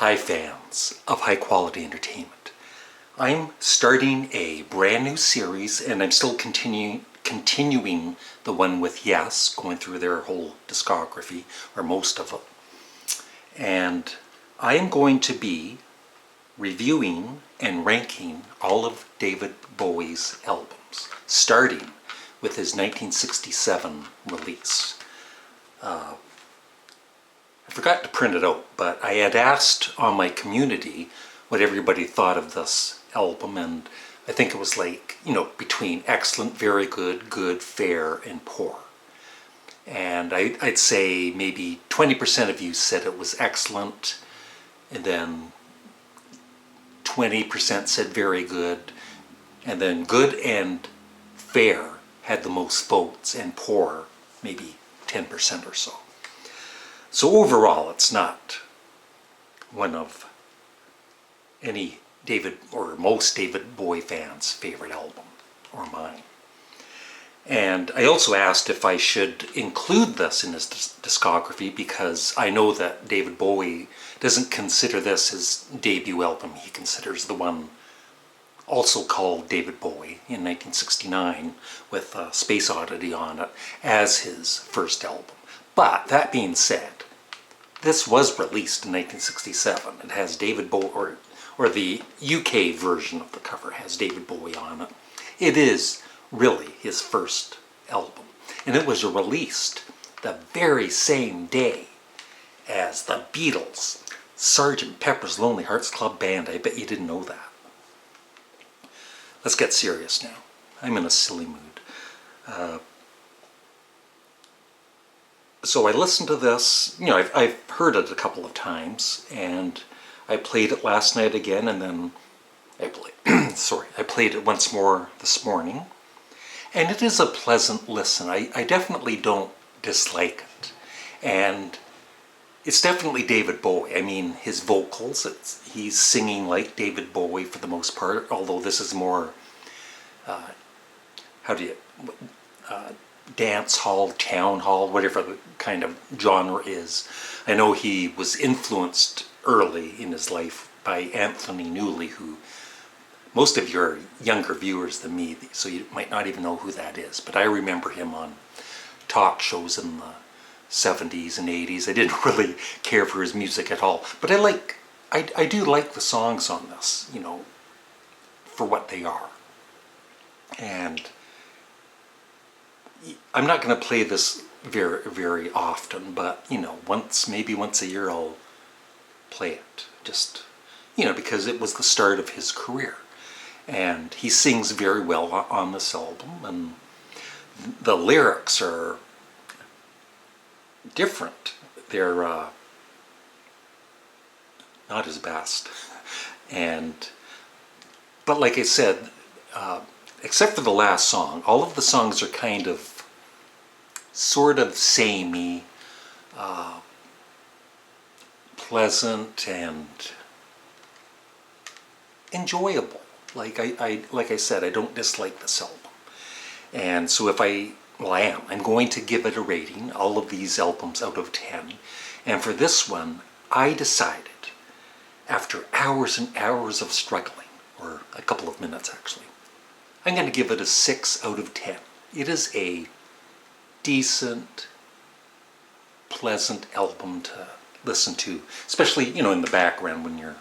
Hi fans of high quality entertainment. I'm starting a brand new series and I'm still continuing the one with Yes, going through their whole discography, or most of it. And I am going to be reviewing and ranking all of David Bowie's albums, starting with his 1967 release. I forgot to print it out, but I had asked on my community what everybody thought of this album, and I think it was like, between excellent, very good, good, fair, and poor. And I'd say maybe 20% of you said it was excellent, and then 20% said very good, and then good and fair had the most votes, and poor maybe 10% or so. So overall, it's not one of any David or most David Bowie fans' favorite album, or mine. And I also asked if I should include this in his discography, because I know that David Bowie doesn't consider this his debut album. He considers the one also called David Bowie in 1969 with Space Oddity on it as his first album. But that being said, this was released in 1967. It has David Bowie, or the UK version of the cover has David Bowie on it. It is really his first album. And it was released the very same day as the Beatles' Sgt. Pepper's Lonely Hearts Club Band. I bet you didn't know that. Let's get serious now. I'm in a silly mood. So I listened to this, I've heard it a couple of times, and I played it last night again, and then I played it once more this morning. And it is a pleasant listen. I definitely don't dislike it. And it's definitely David Bowie. I mean, his vocals, he's singing like David Bowie for the most part, although this is more, dance hall, town hall, whatever the kind of genre is. I know he was influenced early in his life by Anthony Newley, who most of your younger viewers than me, so you might not even know who that is, but I remember him on talk shows in the 70s and 80s. I didn't really care for his music at all, but I do like the songs on this, for what they are. And I'm not going to play this very, very often, but, maybe once a year I'll play it. Just, because it was the start of his career. And he sings very well on this album, and the lyrics are different. They're not his best. But like I said, except for the last song, all of the songs are kind of sort of samey, pleasant, and enjoyable. Like I said, I don't dislike this album. And so I'm going to give it a rating, all of these albums out of 10. And for this one, I decided, after hours and hours of struggling, or a couple of minutes actually, I'm going to give it a 6 out of 10. It is a decent, pleasant album to listen to, especially, in the background when you're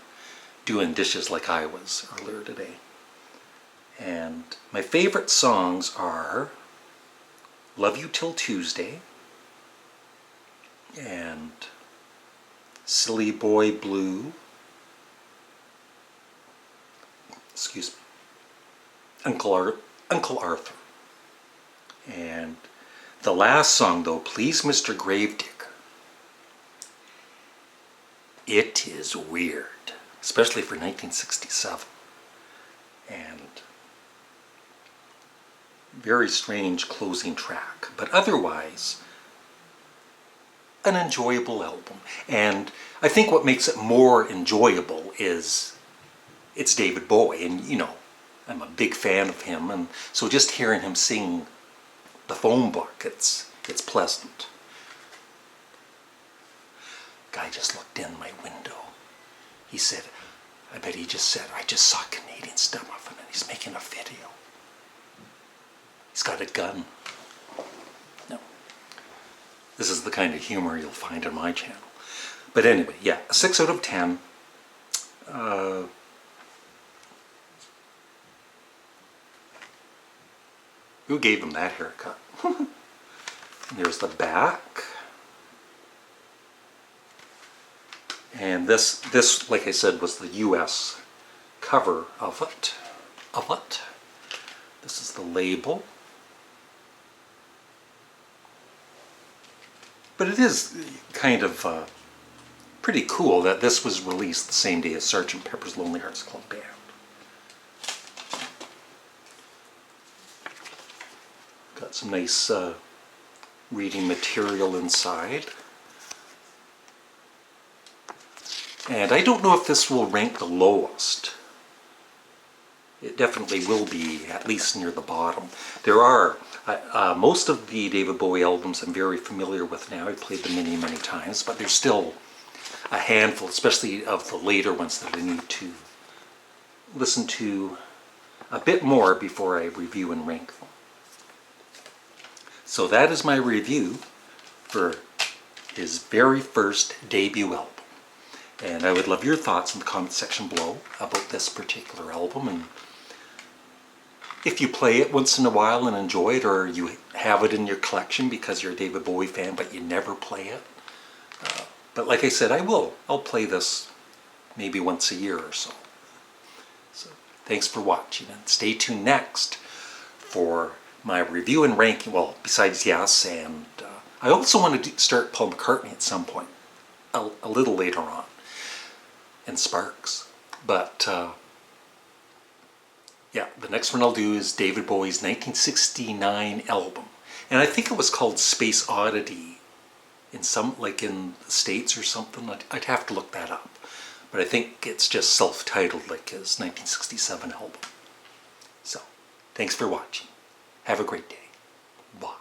doing dishes like I was earlier today. And my favorite songs are Love You Till Tuesday and Silly Boy Blue, Uncle Arthur. And the last song, though, Please Mr. Gravedigger. It is weird, especially for 1967. And very strange closing track, but otherwise an enjoyable album. And I think what makes it more enjoyable is it's David Bowie, and I'm a big fan of him, and so just hearing him sing The Phone Book, it's pleasant. Guy just looked in my window. He said, I bet he just said, I just saw Canadian Studmuffin and he's making a video. He's got a gun. No. This is the kind of humor you'll find on my channel. But anyway, yeah, a 6 out of 10. Who gave him that haircut? There's the back. And this, like I said, was the US cover of it. This is the label. But it is kind of pretty cool that this was released the same day as Sgt. Pepper's Lonely Hearts Club Band. Got some nice reading material inside. And I don't know if this will rank the lowest. It definitely will be, at least near the bottom. There are, most of the David Bowie albums I'm very familiar with now. I've played them many, many times, but there's still a handful, especially of the later ones, that I need to listen to a bit more before I review and rank them. So that is my review for his very first debut album. And I would love your thoughts in the comment section below about this particular album, and if you play it once in a while and enjoy it, or you have it in your collection because you're a David Bowie fan but you never play it. But like I said, I'll play this maybe once a year or so. So thanks for watching, and stay tuned next for my review and ranking. Well, besides Yes, and I also want to start Paul McCartney at some point, a little later on, and Sparks. But yeah, the next one I'll do is David Bowie's 1969 album, and I think it was called Space Oddity in some, like in the States or something. I'd have to look that up, but I think it's just self-titled like his 1967 album. So thanks for watching. Have a great day. Bye.